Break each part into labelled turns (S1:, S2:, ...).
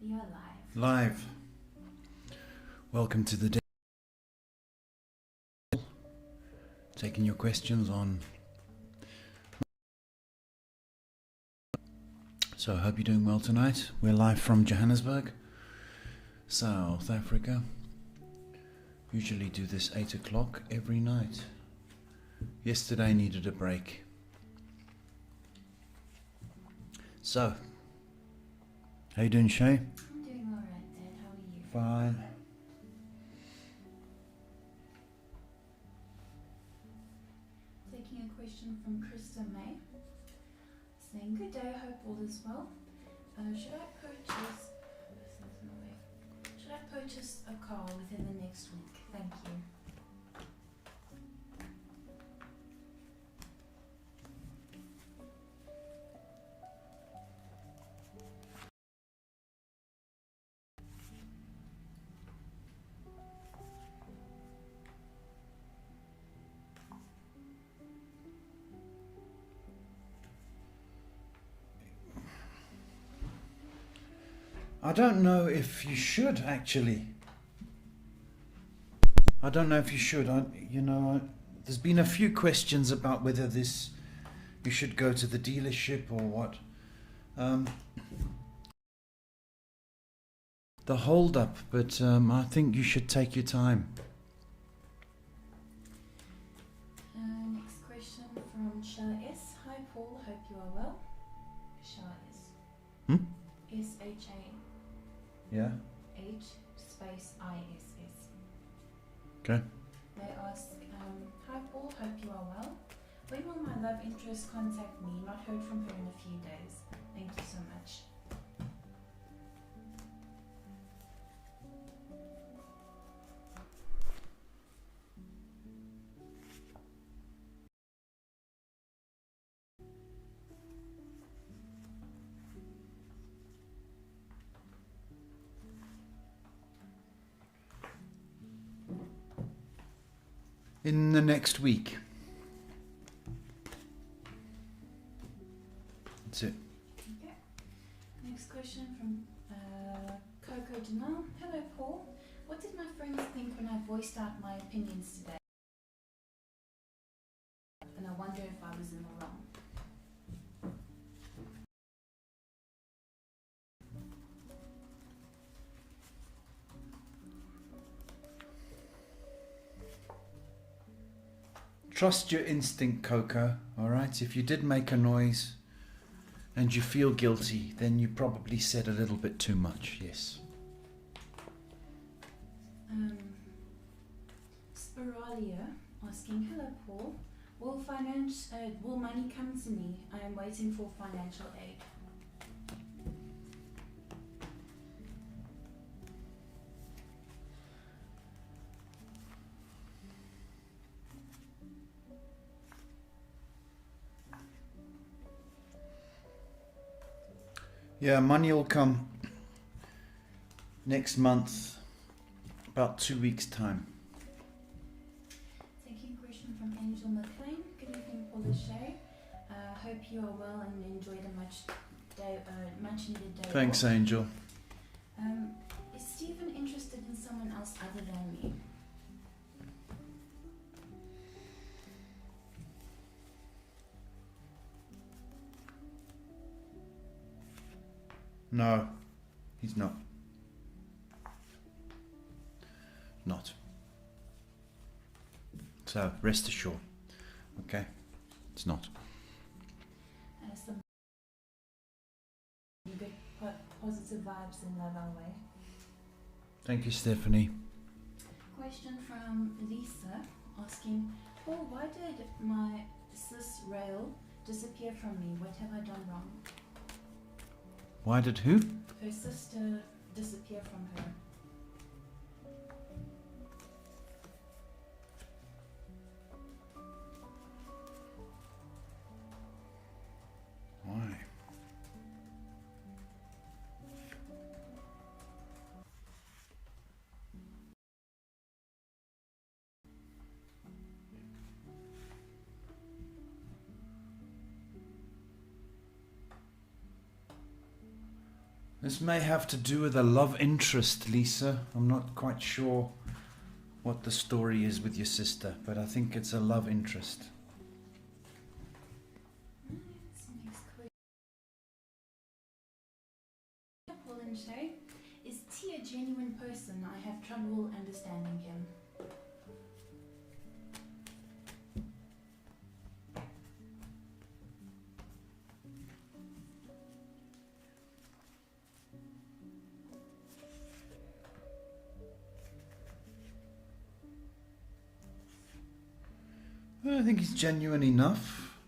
S1: We are live.
S2: Live. Welcome to the day. Taking your questions on. So I hope you're doing well tonight. We're live from Johannesburg, South Africa. Usually do this 8 o'clock every night. Yesterday needed a break. So, how you doing, Shay?
S1: I'm doing alright, Dad. How are you?
S2: Fine.
S1: Taking a question from Krista May, saying, "Good day. Hope all is well. Should I purchase a car within the next week? Thank you."
S2: I don't know if you should actually. I don't know if you should. There's been a few questions about whether you should go to the dealership or what. The hold up, but I think you should take your time.
S1: Next question from Shah S. Hi Paul, hope you are well. Shah S. S-H-A.
S2: Yeah.
S1: H space I-S-S.
S2: Okay.
S1: They ask, "Hi Paul, hope you are well. When will my love interest contact me? Not heard from her in a few days. Thank you so much."
S2: In the next week. That's it.
S1: Okay. Next question from Coco Janelle. "Hello Paul. What did my friends think when I voiced out my opinions today? And I wonder if I was in the wrong."
S2: Trust your instinct, Coco, alright? If you did make a noise and you feel guilty, then you probably said a little bit too much, yes.
S1: Spiralia asking, "Hello Paul. Will money come to me? I am waiting for financial aid."
S2: Yeah, money will come next month, about 2 weeks' time.
S1: Taking a question from Angel McLean. "Good evening, Paul and Shay. Hope you are well and enjoyed a much needed day."
S2: Thanks,
S1: off.
S2: Angel.
S1: Is Stephen interested in someone else other than me?
S2: No, he's not. Not. So, rest assured. Okay? It's not.
S1: Some good positive vibes in love our way.
S2: Thank you, Stephanie.
S1: Question from Lisa asking, "Paul, why did my cis rail disappear from me? What have I done wrong?"
S2: Why did who?
S1: Her sister disappeared from her.
S2: Why? This may have to do with a love interest, Lisa. I'm not quite sure what the story is with your sister, but I think it's a love interest.
S1: Next question. Paul and Shay, is T a genuine person? I have trouble understanding him.
S2: I think he's genuine enough.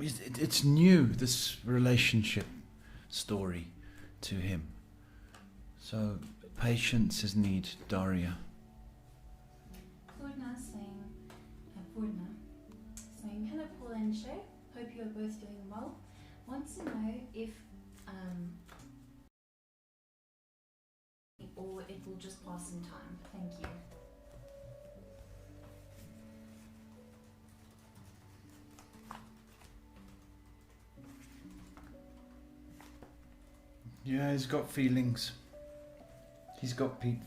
S2: It's new, this relationship story to him. So patience is need, Daria.
S1: Purna saying, hello Paul and Shay, hope you are both doing well. Wants to know if or it will just pass in time. Thank you.
S2: Yeah, he's got feelings. He's got Pete.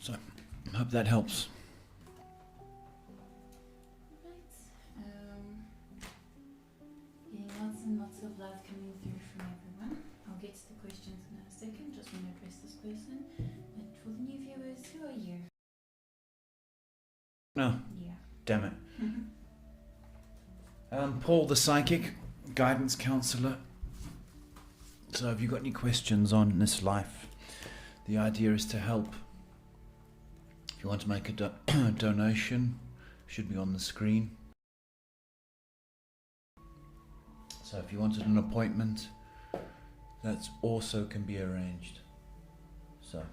S2: So, I hope that helps.
S1: Right. Getting lots and lots of love coming through from everyone. I'll get to the questions in a second. Just want to address this person. But for the new viewers, who are you?
S2: No.
S1: Yeah.
S2: Damn it. Paul the psychic, guidance counsellor. So have you got any questions on this life? The idea is to help. If you want to make a donation, should be on the screen. So if you wanted an appointment, that also can be arranged. So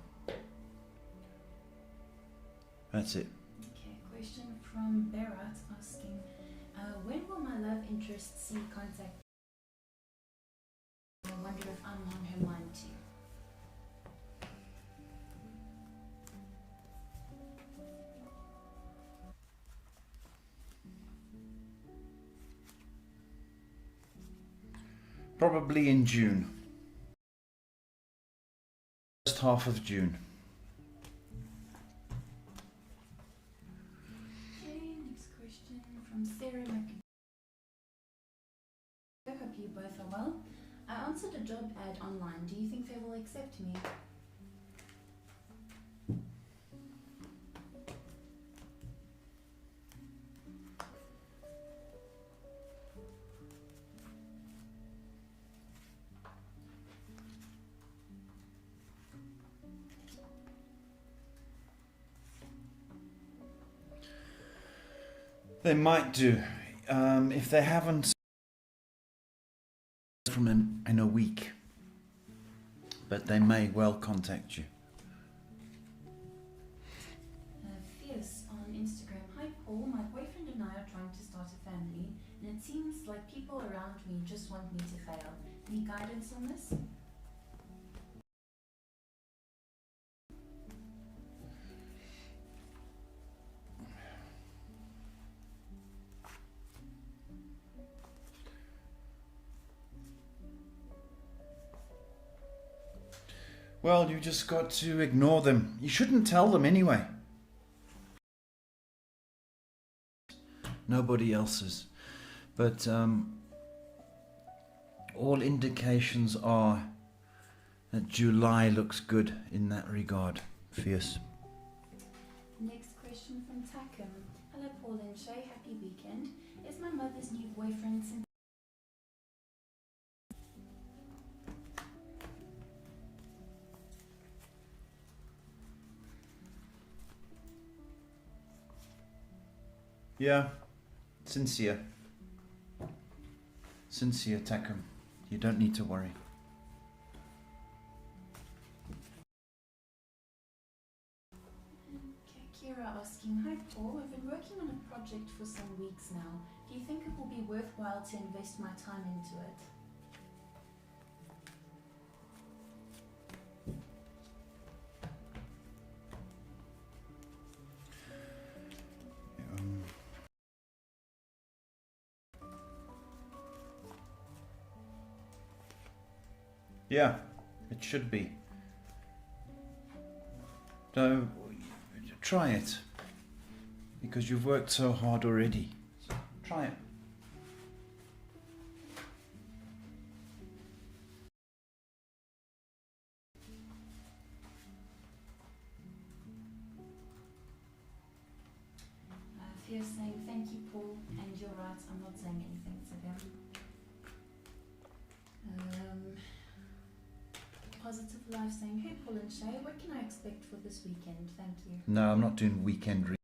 S2: that's it.
S1: Okay, question from Berat asking, when will my love interest see contact? I wonder if I'm on her mind too.
S2: Probably in June. First half of June.
S1: Okay, next question from Sarah McDonald. I hope you both are well. I answered a job ad online. Do you think they will accept me?
S2: They might do. If they haven't from in a week, but they may well contact you.
S1: Fierce on Instagram. Hi Paul, my boyfriend and I are trying to start a family, and it seems like people around me just want me to fail. Any guidance on this?
S2: Well, you just got to ignore them. You shouldn't tell them anyway. Nobody else's. But all indications are that July looks good in that regard. Fierce.
S1: Next question from Takum. Hello Paul and Shay, happy weekend. Is my mother's new boyfriend since
S2: Yeah, sincere Takum. You don't need to worry.
S1: Okay, Kira asking, hi Paul, I've been working on a project for some weeks now. Do you think it will be worthwhile to invest my time into it?
S2: Yeah, it should be. So, try it. Because you've worked so hard already. So, try it.
S1: Fierce saying, thank you, Paul, and you're right, I'm not saying anything to them. Positive Life saying, hey, Paul and Shay, what can I expect for this weekend? Thank you.
S2: No, I'm not doing weekend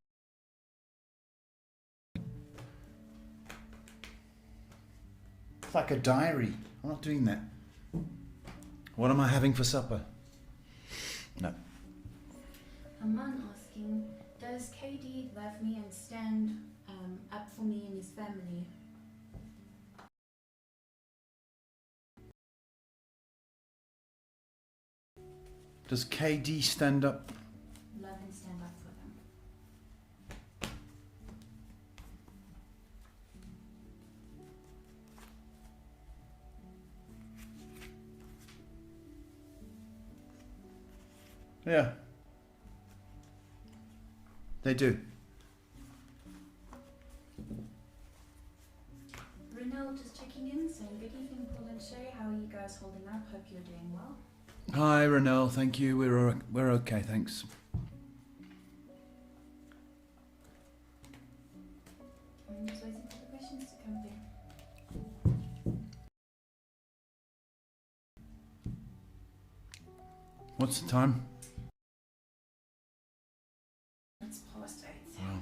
S2: It's like a diary. I'm not doing that. What am I having for supper? No.
S1: Aman asking, does KD love me and stand up for me and his family?
S2: Does KD stand up?
S1: Love and stand up for them.
S2: Yeah. They do.
S1: Renelle just checking in, saying, good evening, Paul and Shay. How are you guys holding up? Hope you're doing well.
S2: Hi, Renelle. Thank you. We're okay, thanks.
S1: I'm just waiting for the questions to come through.
S2: What's the time?
S1: It's past 8.
S2: Wow.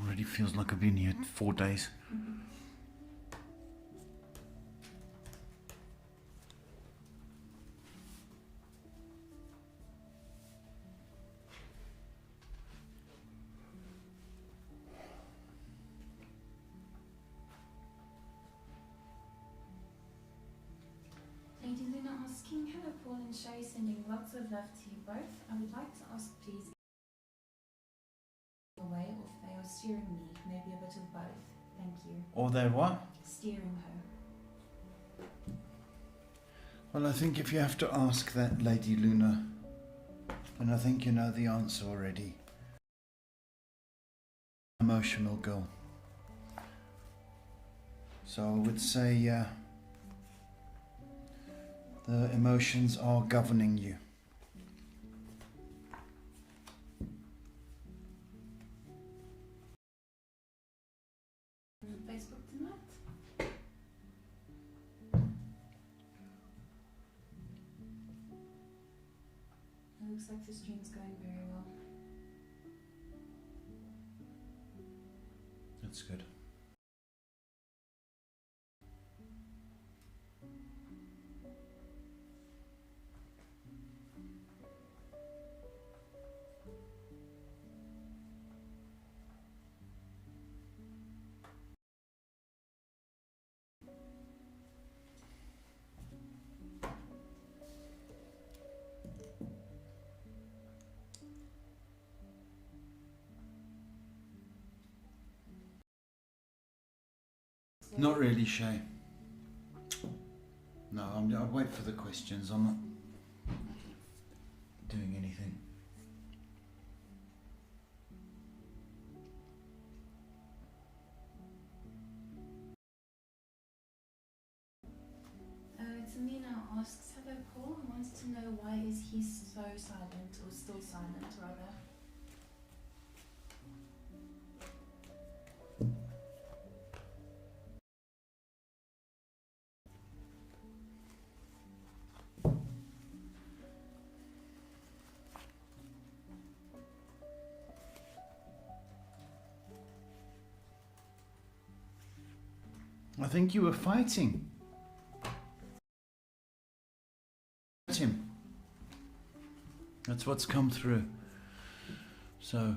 S2: Already feels like I've been here 4 days.
S1: Lady Luna asking, hello Paul and Shay, sending lots of love to you both. I would like to ask please away or if they are steering me, maybe a bit of both. Thank you.
S2: Or they're what?
S1: Steering her.
S2: Well, I think if you have to ask that, Lady Luna, then I think you know the answer already. Emotional girl. So I would say the emotions are governing you.
S1: On Facebook tonight. It looks like the stream's going very well.
S2: That's good. Not really, Shay. No, I'll wait for the questions. I'm not doing anything.
S1: Tamina asks, hello Paul, I wanted to know why is he so silent, or still silent rather?
S2: I think you were fighting. Him. That's what's come through. So,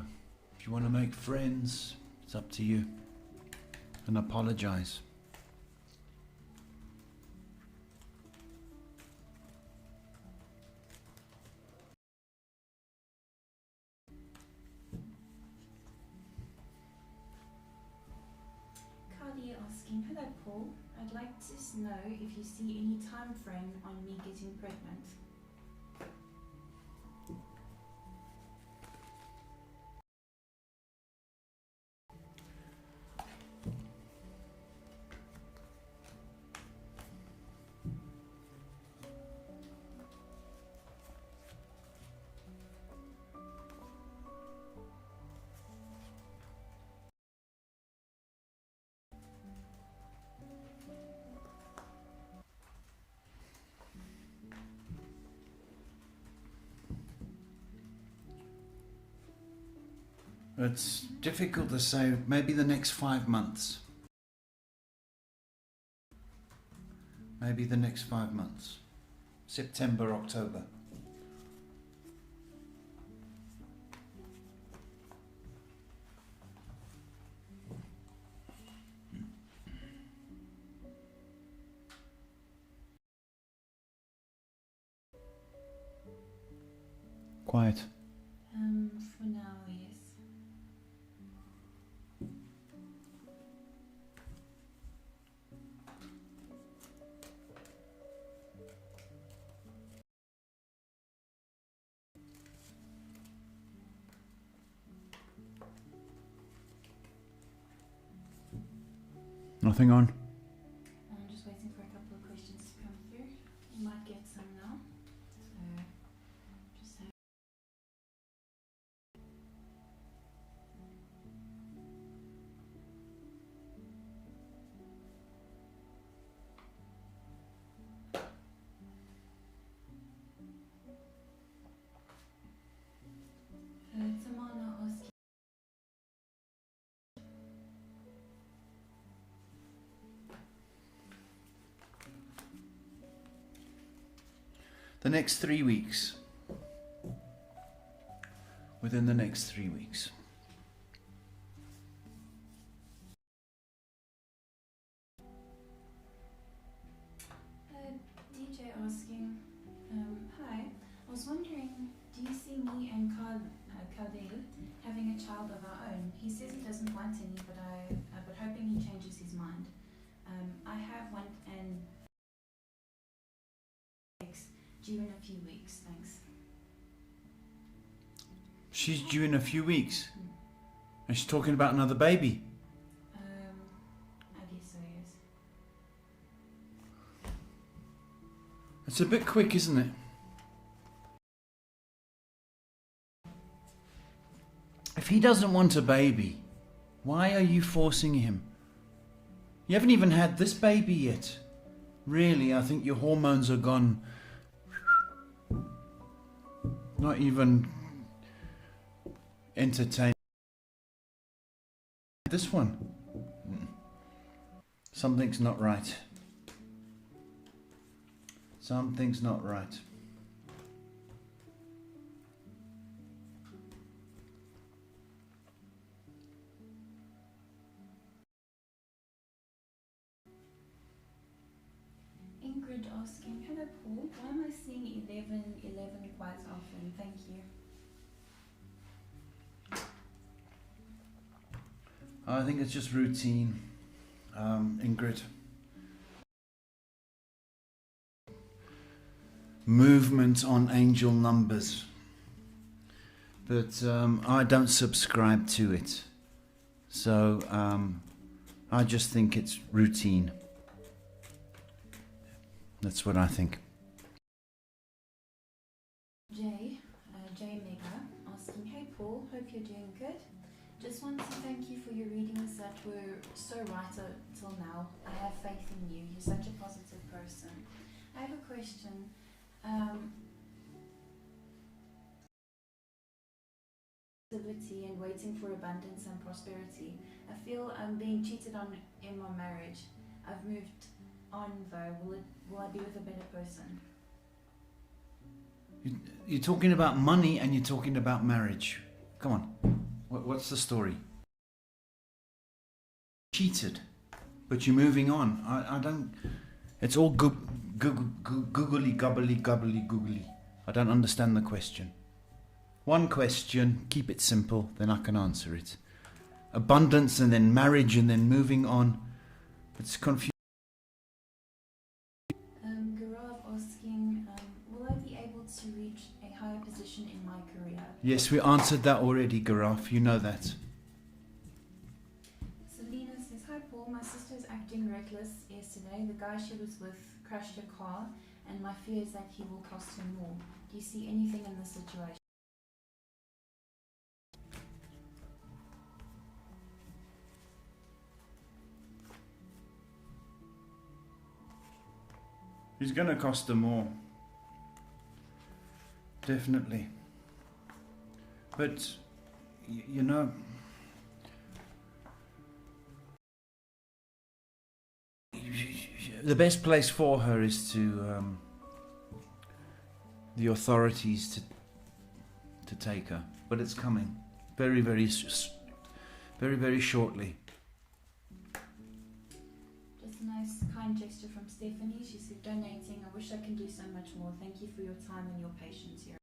S2: if you want to make friends, it's up to you. And apologize.
S1: Cardi asking, hello Paul, I'd like to know if you see any time frame on me getting pregnant.
S2: It's difficult to say. Maybe the next 5 months. Maybe the next 5 months. September, October. Quiet.
S1: For now, yes.
S2: Nothing on.
S1: I'm just waiting for a couple of questions to come through. You might get some now. So, just hang. Tamana asking.
S2: The next 3 weeks. Within the next 3 weeks.
S1: DJ asking, hi, I was wondering, do you see me and Khalil having a child of our own? He says he doesn't want any, but hoping he changes his mind. I have one and due in a few weeks, thanks.
S2: She's due in a few weeks. And she's talking about another baby.
S1: I guess so, yes.
S2: It's a bit quick, isn't it? If he doesn't want a baby, why are you forcing him? You haven't even had this baby yet. Really, I think your hormones are gone. Not even entertaining. This one. Something's not right. Something's not right.
S1: Ingrid asking, hello Paul, why am I seeing 11 quite often? Thank you.
S2: I think it's just routine, Ingrid. Movement on angel numbers. But I don't subscribe to it. So I just think it's routine. That's what I think.
S1: Jay Mega asking, hey Paul, hope you're doing good. Just want to thank you for your readings that were so right till now. I have faith in you. You're such a positive person. I have a question. Stability and waiting for abundance and prosperity. I feel I'm being cheated on in my marriage. I've moved on though. Will I be with a better person?
S2: You're talking about money and you're talking about marriage. Come on. What's the story? Cheated, but you're moving on. I don't. It's all googly gobbly. I don't understand the question. One question, keep it simple, then I can answer it. Abundance and then marriage and then moving on. It's confusing.
S1: asking, will I be able to reach a higher position in my career?
S2: Yes, we answered that already, Garaf. You know that.
S1: Selena says, hi Paul, my sister is acting reckless yesterday. The guy she was with crashed her car, and my fear is that he will cost her more. Do you see anything in this situation?
S2: He's going to cost her more. Definitely. But, you know, the best place for her is to the authorities to take her. But it's coming very, very shortly.
S1: Just a nice, kind gesture from Stephanie. She said, donating. I wish I can do so much more. Thank you for your time and your patience here.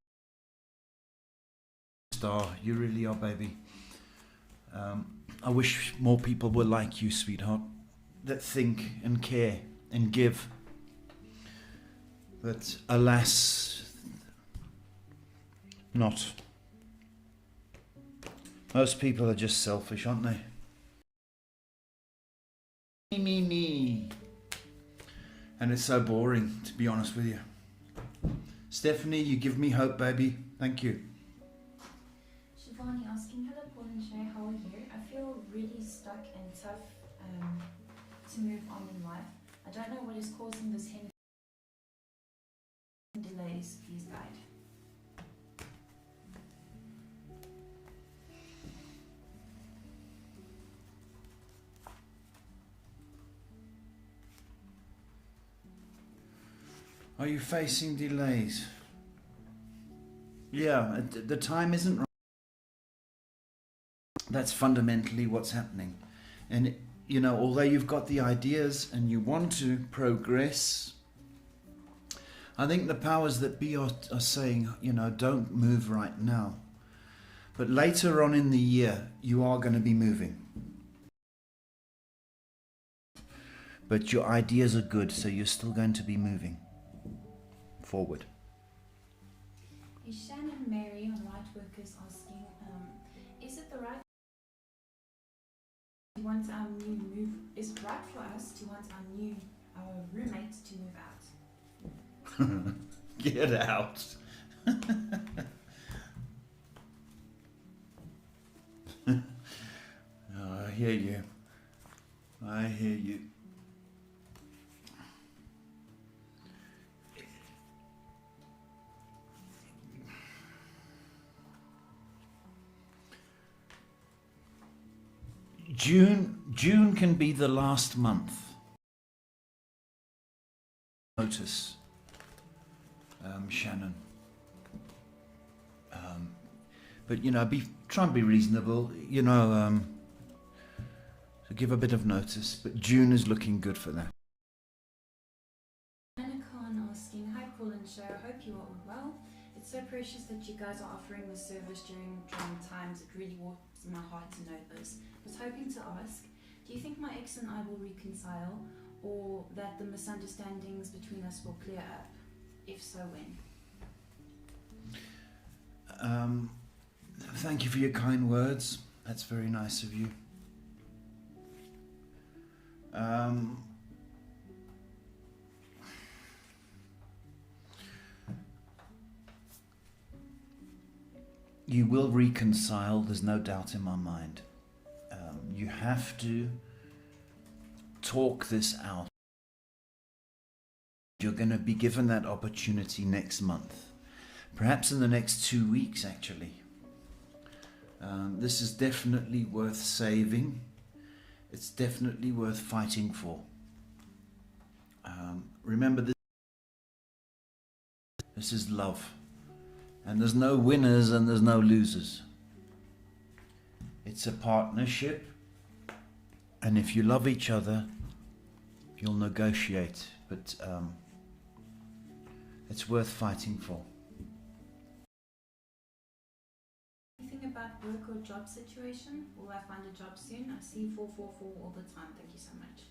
S2: Star, you really are, baby. I wish more people were like you, sweetheart, that think and care and give. But alas, not. Most people are just selfish, aren't they? Me. And it's so boring, to be honest with you. Stephanie, you give me hope, baby. Thank you.
S1: Shivani asking, hello Paul and Shay, how are you? I feel really stuck and tough to move on in life. I don't know what is causing this hindrance and delays. Please guide.
S2: Are you facing delays? Yeah, the time isn't right. That's fundamentally what's happening. And, you know, although you've got the ideas and you want to progress, I think the powers that be are saying, you know, don't move right now. But later on in the year, you are going to be moving. But your ideas are good, so you're still going to be moving forward.
S1: Is Shannon Mary on Lightworkers asking, is it the right to want our new move? Is it right for us to want our roommates to move out?
S2: Get out. Oh, I hear you. I hear you. June can be the last month. Notice, Shannon. But you know, try and be reasonable. You know, so give a bit of notice. But June is looking good for that.
S1: Anna Khan asking, hi Paul and Shay, I hope you are all well. It's so precious that you guys are offering this service during trying times. It really warms my heart to know this. I was hoping to ask, do you think my ex and I will reconcile, or that the misunderstandings between us will clear up? If so, when?
S2: Thank you for your kind words. That's very nice of you. You will reconcile, there's no doubt in my mind. You have to talk this out. You're going to be given that opportunity next month. Perhaps in the next 2 weeks, actually. This is definitely worth saving. It's definitely worth fighting for. Remember, this is love. And there's no winners and there's no losers. It's a partnership. And if you love each other, you'll negotiate. But it's worth fighting for.
S1: Anything about work or job situation? Will I find a job soon? I see 444 all the time. Thank you so much.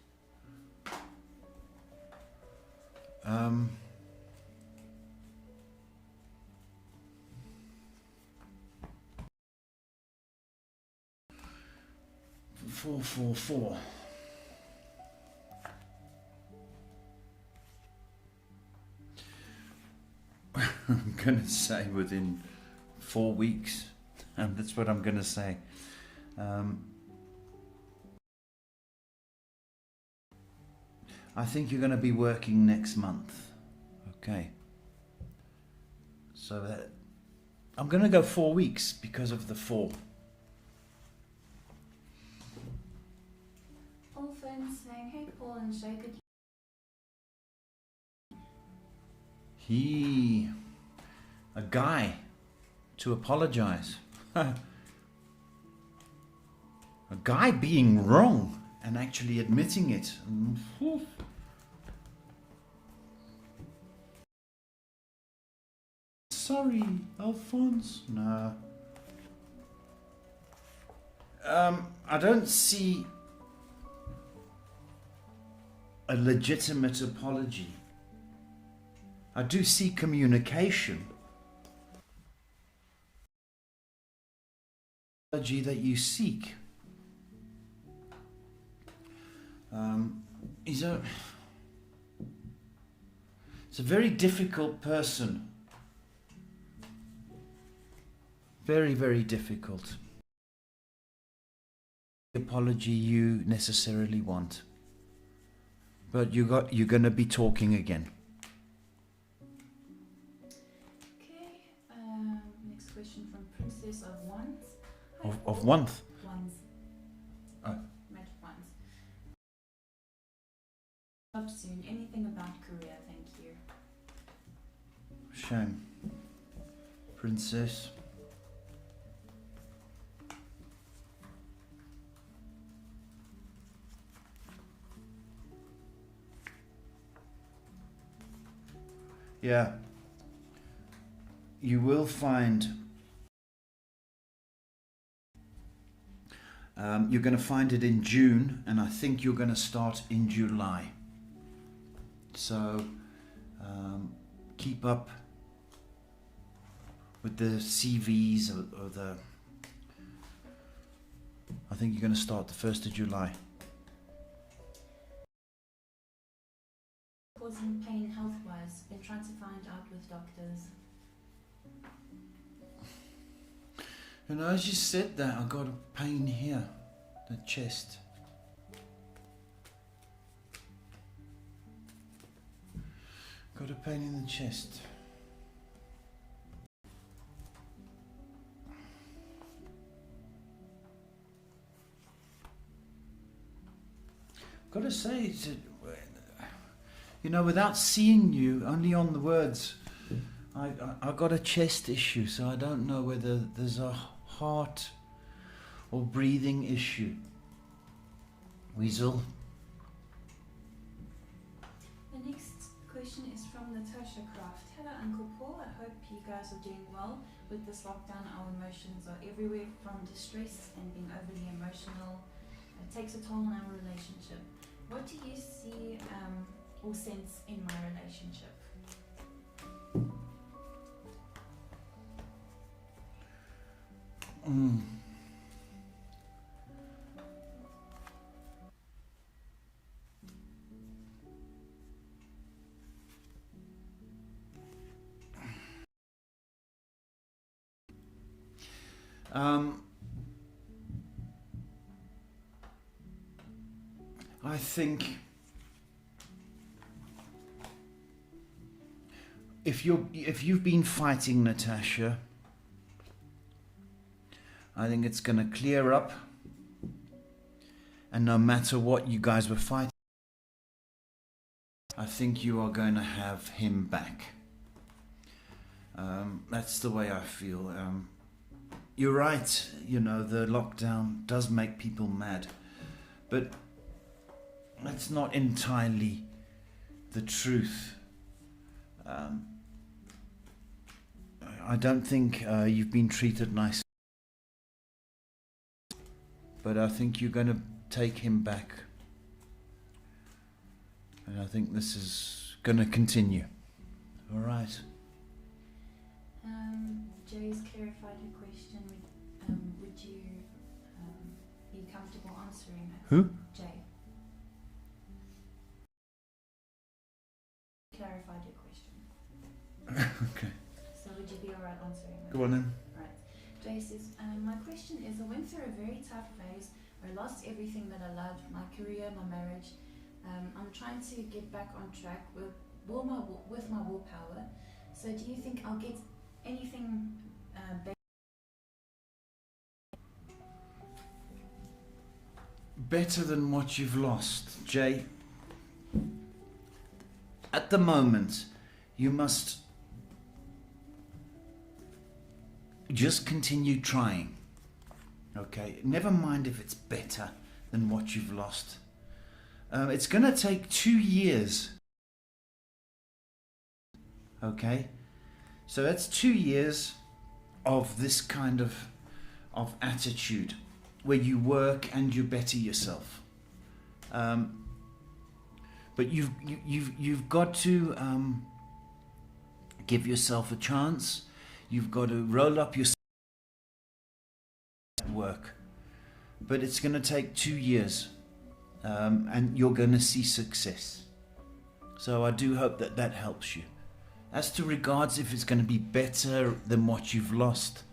S2: 444. I'm going to say within 4 weeks. That's what I'm going to say. I think you're going to be working next month. Okay. So that I'm going to go 4 weeks because of the 4.
S1: Paul Flynn's saying, hey Paul and Shay, could you...
S2: A guy to apologize. A guy being wrong and actually admitting it. Sorry, Alphonse. No. I don't see a legitimate apology. I do see communication. Apology that you seek. He's a very difficult person. Very, very difficult. The apology you necessarily want. But you're going to be talking again.
S1: Okay, next question from Princess of Wands.
S2: Of Wands?
S1: Wands.
S2: Oh.
S1: Magic Wands. Job soon. Anything about career, thank you.
S2: Shame. Princess. Yeah. You will find you're going to find it in June, and I think you're going to start in July. So keep up with the CVs or the... I think you're going to start the 1st of July.
S1: Causing pain health-wise. Been trying to find out with doctors.
S2: And I just said that, I got a pain here, the chest. Got a pain in the chest. Got to say, you know, without seeing you, only on the words, I got a chest issue, so I don't know whether there's a heart or breathing issue. Weasel.
S1: The next question is from Natasha Craft. Hello Uncle Paul, I hope you guys are doing well. With this lockdown, our emotions are everywhere, from distress and being overly emotional. It takes a toll on our relationship. What do you see or sense in my relationship?
S2: I think if you've been fighting, Natasha, I think it's going to clear up, and no matter what you guys were fighting, I think you are going to have him back. That's the way I feel. You're right, you know, the lockdown does make people mad, but that's not entirely the truth. I don't think you've been treated nicely, but I think you're going to take him back, and I think this is going to continue. All right.
S1: Jay's clarified her question. Would you Are you comfortable answering that?
S2: Who?
S1: Jay. Clarified your question.
S2: Okay.
S1: So would you be alright answering that?
S2: Go on then.
S1: Right. Jay says, my question is, I went through a very tough phase where I lost everything that I loved, my career, my marriage. I'm trying to get back on track with my willpower. So do you think I'll get anything
S2: Better than what you've lost, Jay? At the moment, you must just continue trying. Okay? Never mind if it's better than what you've lost. It's going to take 2 years. Okay? So that's 2 years of this kind of attitude where you work and you better yourself. But you've got to give yourself a chance. You've got to roll up your work. But it's going to take 2 years. And you're going to see success. So I do hope that that helps you. As to regards if it's going to be better than what you've lost,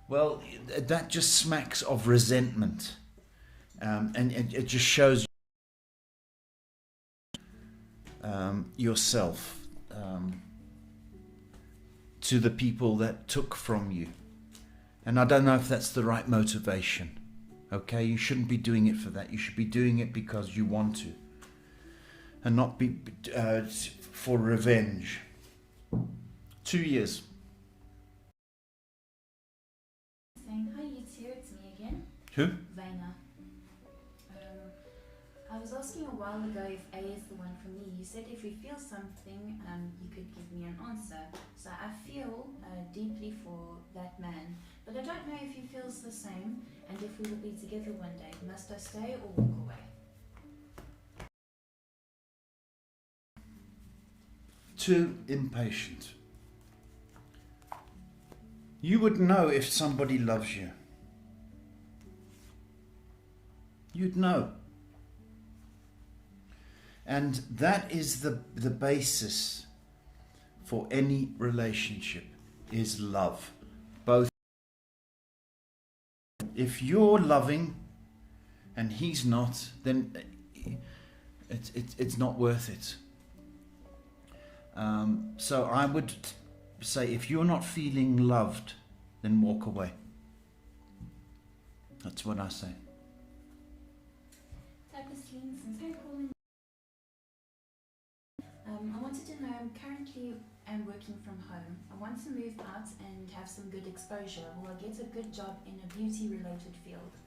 S2: well, that just smacks of resentment. And it just shows yourself to the people that took from you. And I don't know if that's the right motivation. Okay, you shouldn't be doing it for that. You should be doing it because you want to, and not be for revenge. 2 years.
S1: saying, hi you two, it's me again.
S2: Who?
S1: Vaina. I was asking a while ago if A is the one for me. You said if you feel something, you could give me an answer. So I feel deeply for that man, but I don't know if he feels the same and if we will be together one day. Must I stay or walk away?
S2: Too impatient. You would know if somebody loves you. You'd know. And that is the basis for any relationship, is love. Both. If you're loving and he's not, then it's not worth it. So I would say if you're not feeling loved, then walk away. That's what I say.
S1: I wanted to know, I currently am working from home. I want to move out and have some good exposure. Will I get a good job in a beauty related field?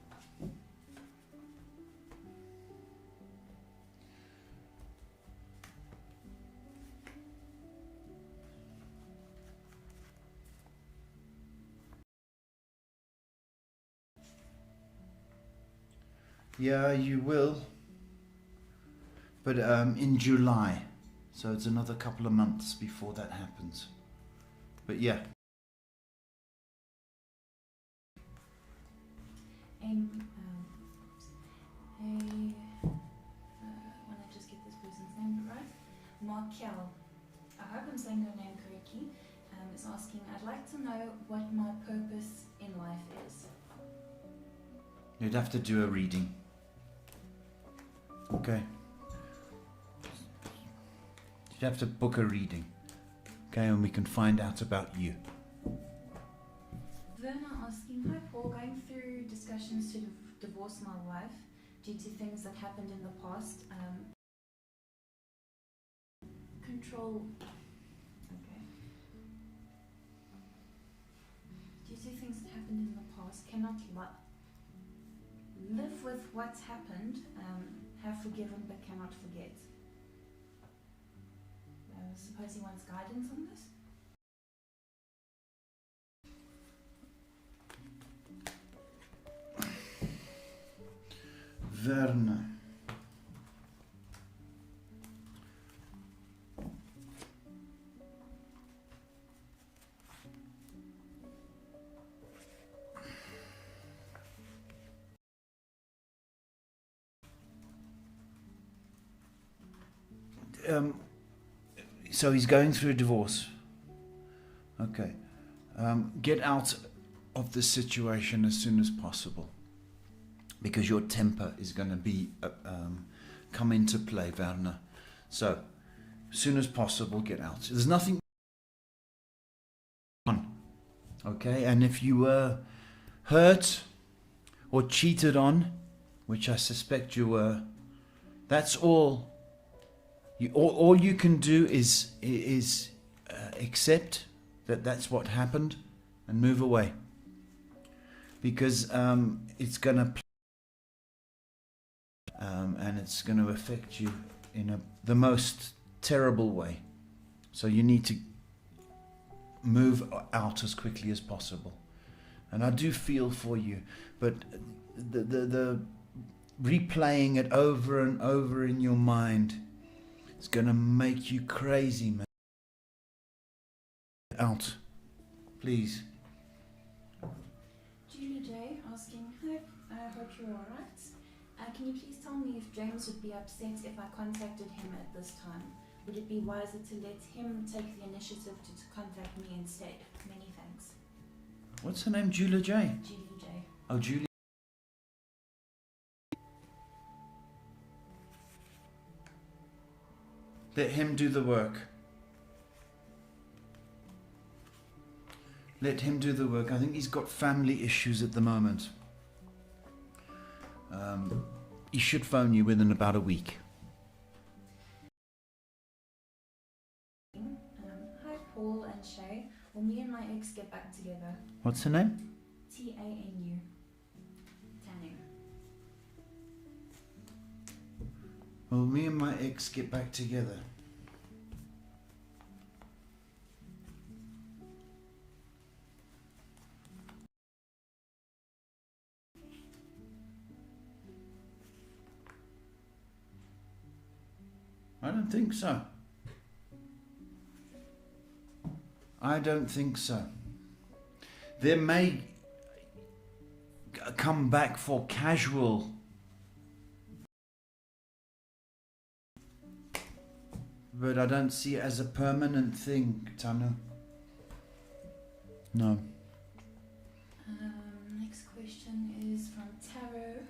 S2: Yeah, you will. But in July. So it's another couple of months before that happens. But yeah.
S1: When I just get this person's name right. Markel, I hope I'm saying her name correctly, is asking, I'd like to know what my purpose in life is.
S2: You'd have to do a reading. Okay. You'd have to book a reading. Okay, and we can find out about you.
S1: Verna asking, hi Paul, going through discussions to divorce my wife due to things that happened in the past. Control. Okay. Due to things that happened in the past, cannot live with what's happened, have forgiven but cannot forget. Suppose he wants guidance on this?
S2: Verna. So he's going through a divorce. Okay. Get out of this situation as soon as possible, because your temper is going to be come into play, Werner. So, as soon as possible, get out. There's nothing on. Okay, and if you were hurt or cheated on, which I suspect you were, that's all. All you can do is accept that that's what happened and move away, because it's going to and it's going to affect you in the most terrible way. So you need to move out as quickly as possible. And I do feel for you, but the replaying it over and over in your mind is going to make you crazy, man. Out, please.
S1: Julie J asking, hi, I hope you're alright. Can you please tell me if James would be upset if I contacted him at this time? Would it be wiser to let him take the initiative to contact me instead? Many thanks.
S2: What's her name? Julia J?
S1: Julie J.
S2: Oh, Julie. Let him do the work. Let him do the work. I think he's got family issues at the moment. He should phone you within about a week.
S1: Hi Paul and Shay. Will me and my ex get back together?
S2: What's her name?
S1: Tanu. Tanu.
S2: Will me and my ex get back together? I don't think so. I don't think so. There may come back for casual, but I don't see it as a permanent thing, Tanu. No.
S1: Next question is from Taro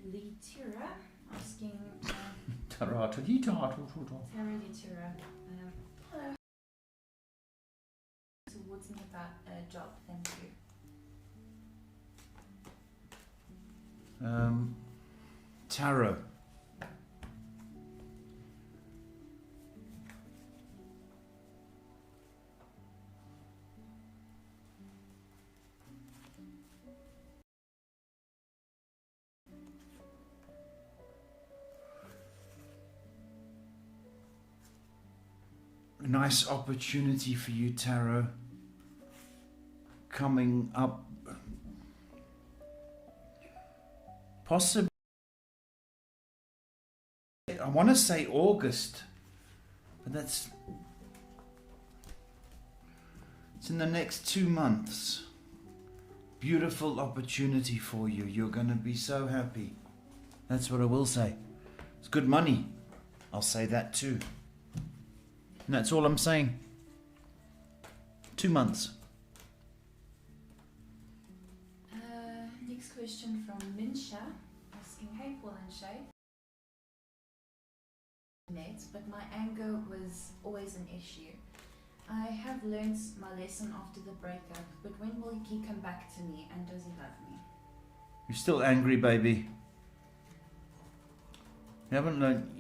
S1: Litira asking. Taro Litira. Hello. Towards me about a job, thank you.
S2: Tarot. Nice opportunity for you, Tarot, coming up. Possibly, I want to say August, but it's in the next 2 months. Beautiful opportunity for you. You're going to be so happy. That's what I will say. It's good money. I'll say that too. And that's all I'm saying. 2 months.
S1: Next question from Minsha asking, hey Paul and Shay. But my anger was always an issue. I have learnt my lesson after the breakup, but when will he come back to me, and does he love me?
S2: You're still angry, baby. You haven't learned,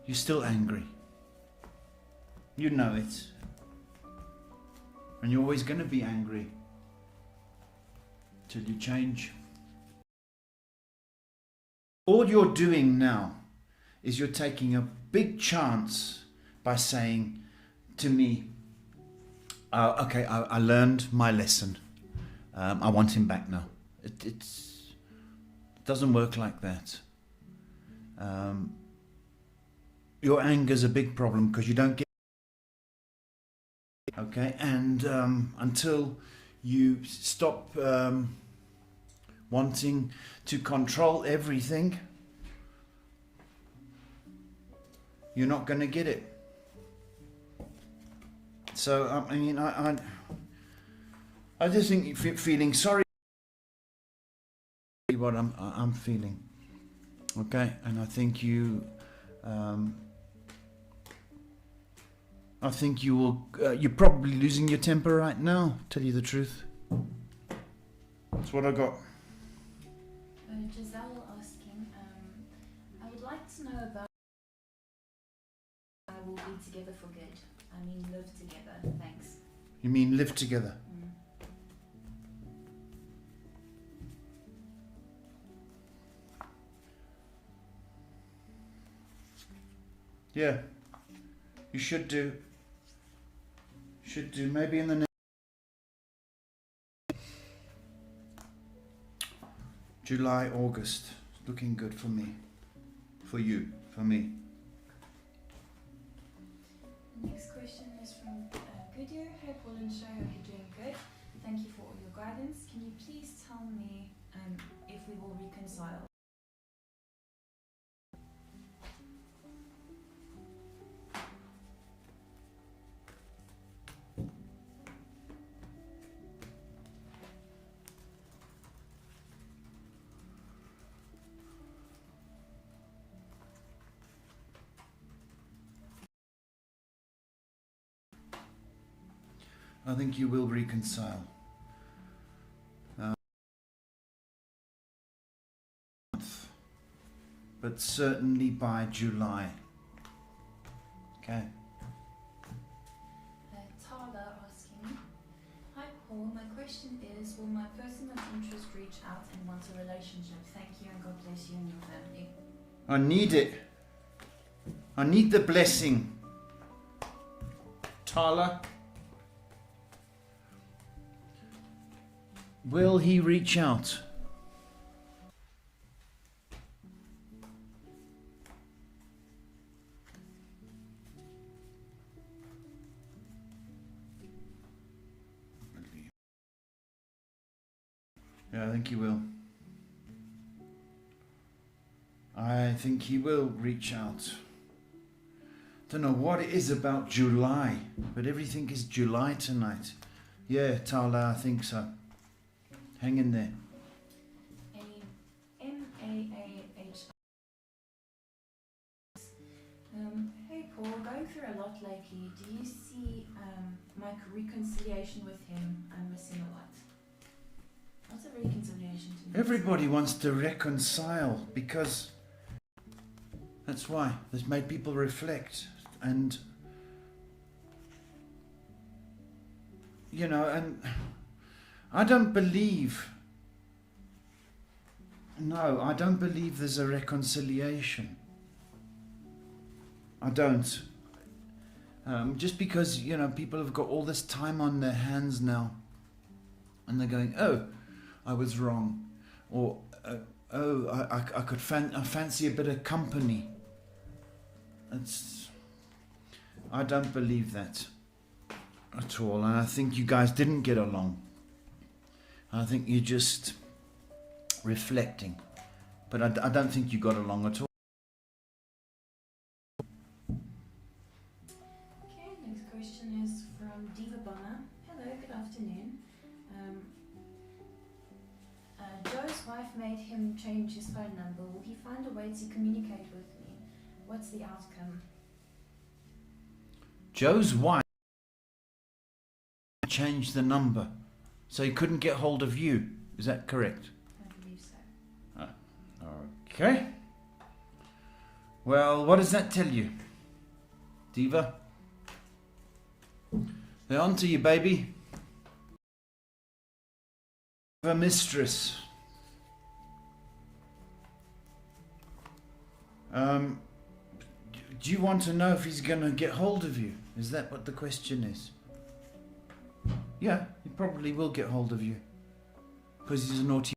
S2: you're still angry. You know it. And you're always going to be angry till you change. All you're doing now is you're taking a big chance by saying to me, okay, I learned my lesson. I want him back now. It doesn't work like that. Your anger's a big problem because you don't get... Okay, and until you stop wanting to control everything, you're not going to get it. So I mean, I just think feeling sorry what I'm feeling. Okay, and I think you will. You're probably losing your temper right now. Tell you the truth. That's what I got.
S1: Giselle asking, I would like to know about I will be together for good. I mean, live together. Thanks.
S2: You mean live together? Yeah, you should do. Should do. Maybe in the next July, August. Looking good for me. For you. For me.
S1: The next question is from Goodyear. Hey Paul and Show, hope you're doing good. Thank you for all your guidance. Can you please tell me if we will reconcile?
S2: I think you will reconcile. But certainly by July. Okay.
S1: Tala asking, hi Paul, my question is, will my person of interest reach out and want a relationship? Thank you and God bless you and your family.
S2: I need it. I need the blessing. Tala. Will he reach out? Yeah, I think he will. I think he will reach out. Don't know what it is about July, but everything is July tonight. Yeah, Tala, I think so. Hang in there.
S1: M-A-A-H. Hey Paul, going through a lot lately. Do you see my reconciliation with him? I'm missing a lot. What's a reconciliation to me?
S2: Everybody wants to reconcile because that's why. It's made people reflect and and I don't believe there's a reconciliation. I don't. Just because, people have got all this time on their hands now and they're going, oh, I was wrong. Or, I could fancy a bit of company. I don't believe that at all. And I think you guys didn't get along. I think you're just reflecting. But I don't think you got along at all.
S1: Okay, next question is from Diva Bonner. Hello, good afternoon. Joe's wife made him change his phone number. Will he find a way to communicate with me? What's the outcome?
S2: Joe's wife changed the number, so he couldn't get hold of you. Is that correct?
S1: I believe so.
S2: Okay. Well, what does that tell you, Diva? They're on to you, baby. A mistress. Do you want to know if he's going to get hold of you? Is that what the question is? Yeah, he probably will get hold of you. Because he's a naughty.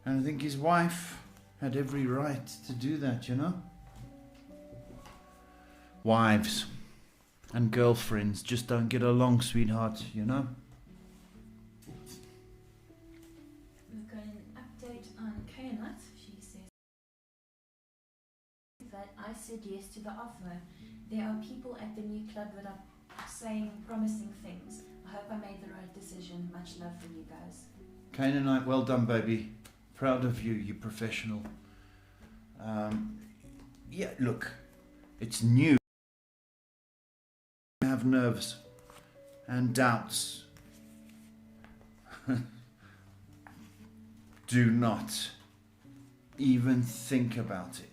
S2: And I think his wife had every right to do that, Wives and girlfriends just don't get along, sweetheart,
S1: We've got an update on Kayanat. She says that I said yes to the offer. There are people at the new club that are saying promising things. I hope I made the right decision. Much love for you guys.
S2: Canaanite, well done, baby. Proud of you, you professional. Yeah, look, it's new. You have nerves and doubts. Do not even think about it,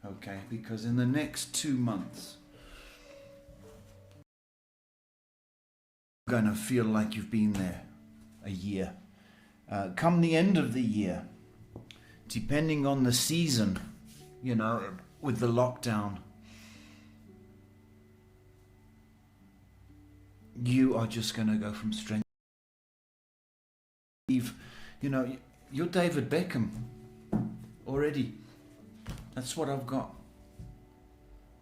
S2: okay? Because in the next 2 months, you're going to feel like you've been there a year. Come the end of the year, depending on the season, you know, with the lockdown, you are just going to go from strength. You know, you're David Beckham already. That's what I've got.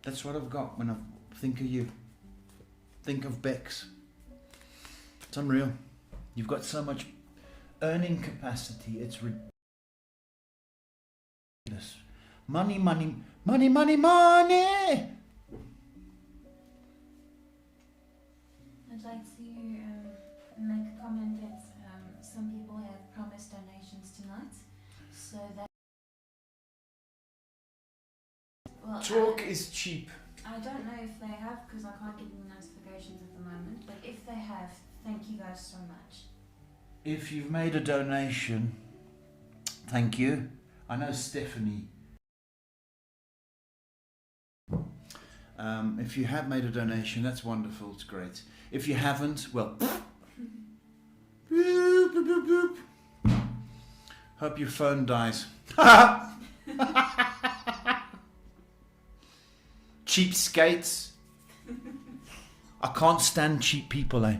S2: That's what I've got when I think of you. Think of Bex. It's unreal. You've got so much earning capacity. It's ridiculous. Money, money, money, money, money.
S1: I'd like to make a comment that some people have promised donations tonight, so that. Well,
S2: Talk is cheap.
S1: I don't know if they have because I can't get any notifications at the moment. But if they have, thank you guys so much.
S2: If you've made a donation, thank you. I know Stephanie. If you have made a donation, that's wonderful. It's great. If you haven't, well, boop, boop, boop, boop. Hope your phone dies. Cheapskates. I can't stand cheap people, eh?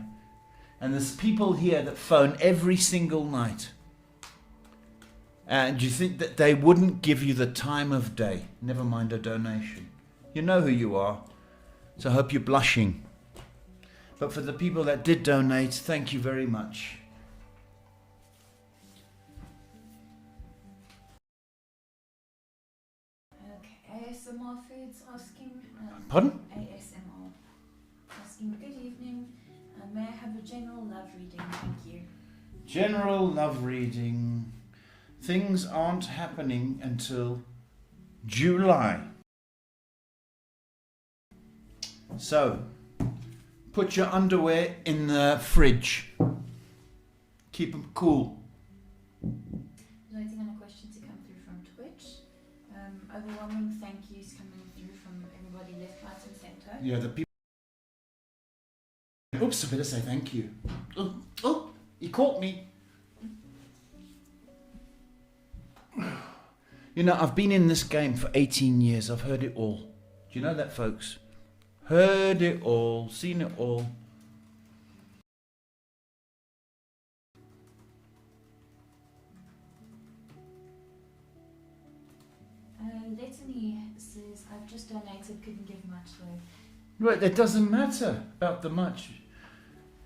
S2: And there's people here that phone every single night. And you think that they wouldn't give you the time of day, never mind a donation. You know who you are, so I hope you're blushing. But for the people that did donate, thank you very much.
S1: Okay, ASMR Foods asking.
S2: Pardon?
S1: ASMR asking, good evening. May I have a general love reading? Thank you.
S2: General love reading. Things aren't happening until July. So, put your underwear in the fridge. Keep them cool.
S1: Waiting on a question to come through from Twitch. Overwhelming thank yous coming through from everybody left, right and centre.
S2: Yeah, the people. Oops, I better say thank you. Oh, he caught me. You know, I've been in this game for 18 years. I've heard it all. Do you know that, folks? Heard it all, seen it all.
S1: Destiny says, I've just donated, couldn't give much though.
S2: Right, it doesn't matter about the much.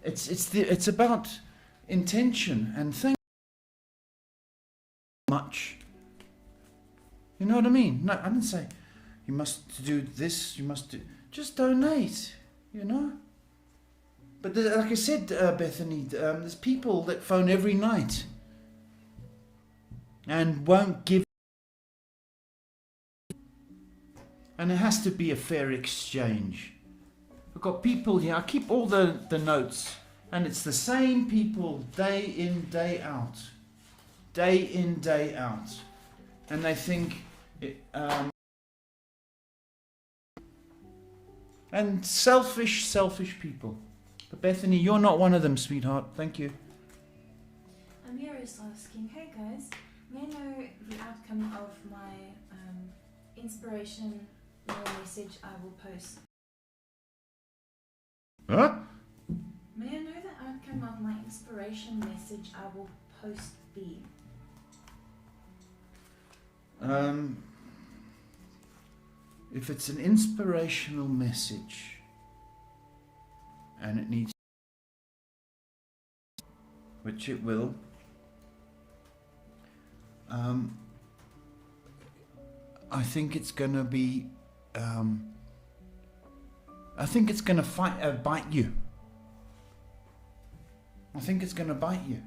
S2: It's about intention and thank you much. You know what I mean? No, I didn't say you must do this, you must do. Just donate, you know. But like I said, Bethany, there's people that phone every night and won't give. And it has to be a fair exchange. We've got people here. I keep all the notes, and it's the same people day in, day out. Day in, day out. And they think and selfish people. But Bethany, you're not one of them, sweetheart. Thank you.
S1: Amir is asking, hey guys, may I know the outcome of my inspiration message I will post?
S2: Huh?
S1: May I know the outcome of my inspiration message I will post be?
S2: If it's an inspirational message and it needs, which it will, I think it's going to be, I think it's going to bite you. I think it's going to bite you.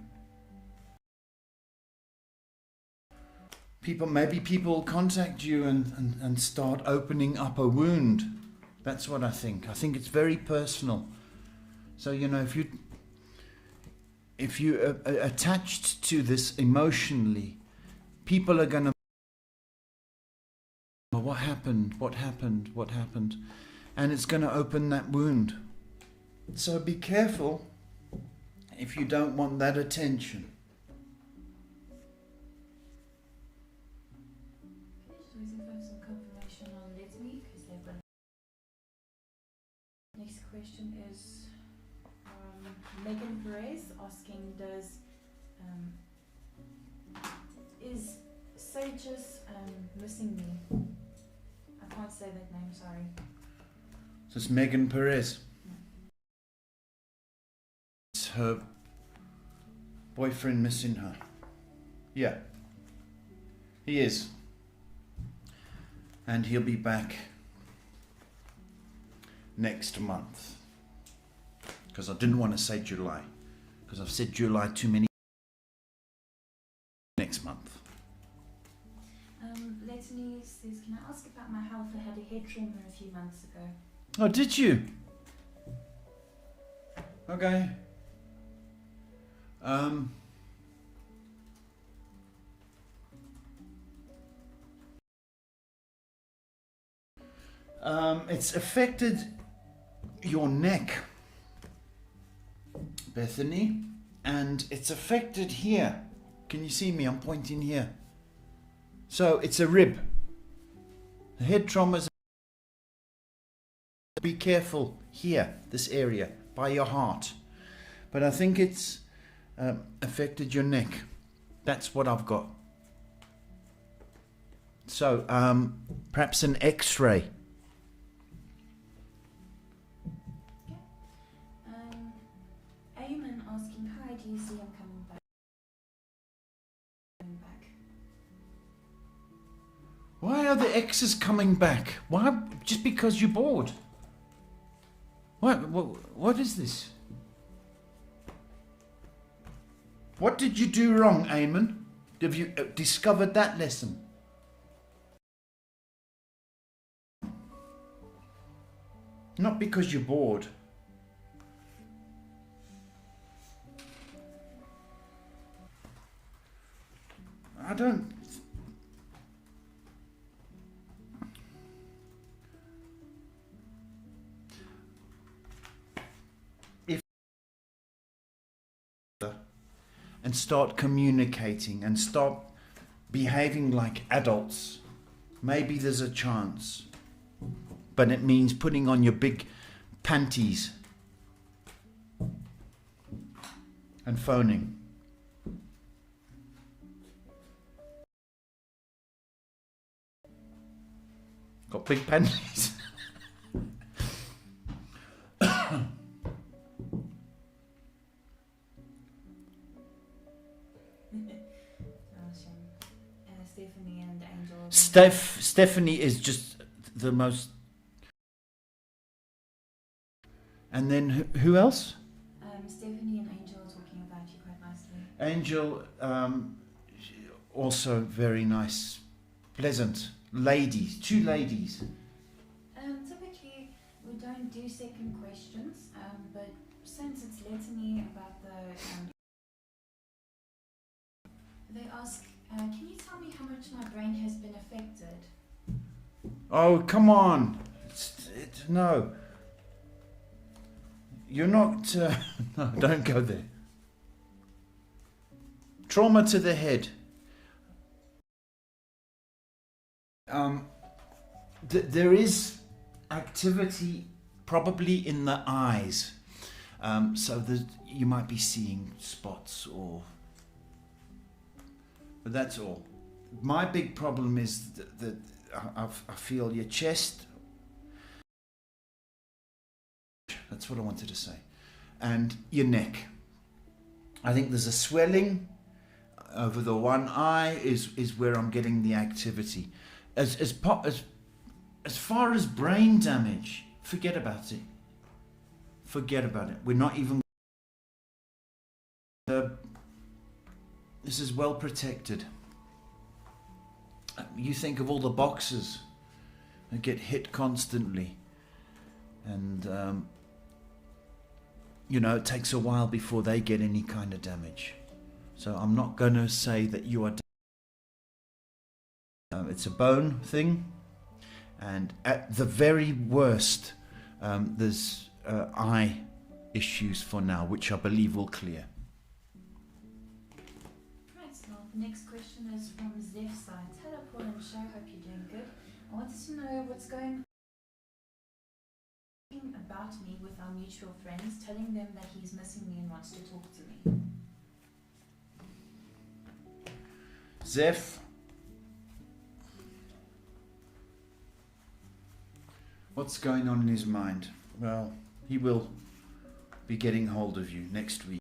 S2: Maybe people contact you and start opening up a wound. That's what I think. I think it's very personal. So, you know, if you are attached to this emotionally, people are going to, what happened? What happened? What happened? And it's going to open that wound. So be careful if you don't want that attention.
S1: Next question is Megan Perez asking, is Sage's missing me? I can't say that name, sorry.
S2: So it's Megan Perez.
S1: No.
S2: It's her boyfriend missing her. Yeah. He is. And he'll be back next month. Because I didn't want to say July. Because I've said July too many. Next month.
S1: Letany says, can I ask about my health? I had a head tremor a few months ago.
S2: Oh, did you? Okay. It's affected your neck, Bethany, and it's affected here. Can you see me? I'm pointing here. So it's a rib. The head traumas. Be careful here, this area, by your heart. But I think it's affected your neck. That's what I've got. So perhaps an X-ray.
S1: Eamon asking, hi, do you see I'm coming back?
S2: Why are the X's coming back? Why? Just because you're bored? What is this? What did you do wrong, Eamon? Have you discovered that lesson? Not because you're bored. I don't... And start communicating and start behaving like adults. Maybe there's a chance. But it means putting on your big panties and phoning. Got big panties.
S1: Stephanie and Angel.
S2: Stephanie is just the most. And then who else?
S1: Stephanie and Angel are talking about you quite nicely.
S2: Angel, also very nice, pleasant ladies, 2 ladies.
S1: Typically, we don't do second questions, but since it's litany about they ask, can you tell me how much my brain has been affected?
S2: Oh, come on. No. You're not... no, don't go there. Trauma to the head. There is activity probably in the eyes. So you might be seeing spots or... But that's all. My big problem is that I feel your chest. That's what I wanted to say. And your neck. I think there's a swelling over the one eye is where I'm getting the activity. As far as brain damage, forget about it. Forget about it. We're not even. This is well protected. You think of all the boxes that get hit constantly, and it takes a while before they get any kind of damage. So I'm not going to say that you are. It's a bone thing, and at the very worst, there's eye issues for now, which I believe will clear.
S1: Right, so the next question is from Zeph's side. Hello, Paul and Show. Hope you're doing good. I wanted to know what's going on about me with our mutual friends, telling them that he's missing me and wants to talk to me.
S2: Zeph, what's going on in his mind? Well, he will be getting hold of you next week.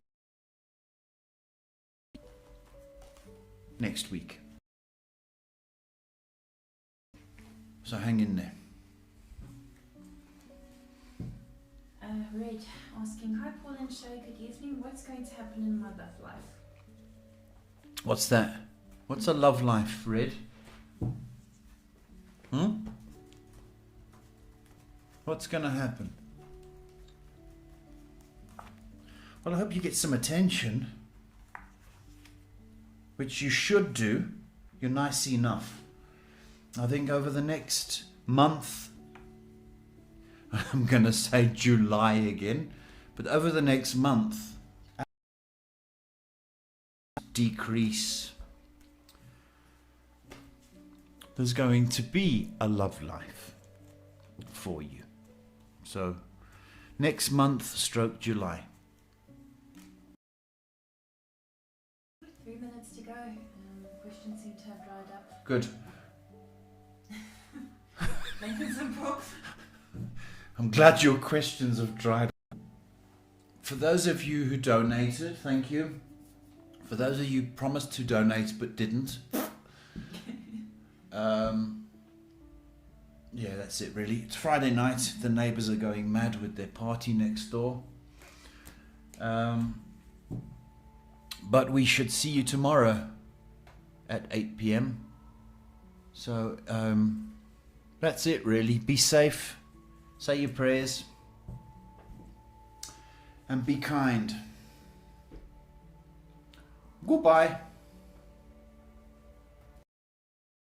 S2: So hang in there.
S1: Red asking, hi Paul and Shay, good evening. What's going to happen in my love life?
S2: What's that? What's a love life, Red? What's going to happen? Well, I hope you get some attention, which you should do. You're nice enough. I think over the next month, I'm going to say July again, but over the next month, decrease. There's going to be a love life for you. So next month / July.
S1: 3 minutes to go. Questions seem to have dried up.
S2: Good.
S1: Plain and simple.
S2: I'm glad your questions have dried up. For those of you who donated, thank you. For those of you who promised to donate but didn't, yeah, that's it really. It's Friday night. The neighbours are going mad with their party next door. But we should see you tomorrow at 8 p.m. So that's it really. Be safe. Say your prayers. And be kind. Goodbye.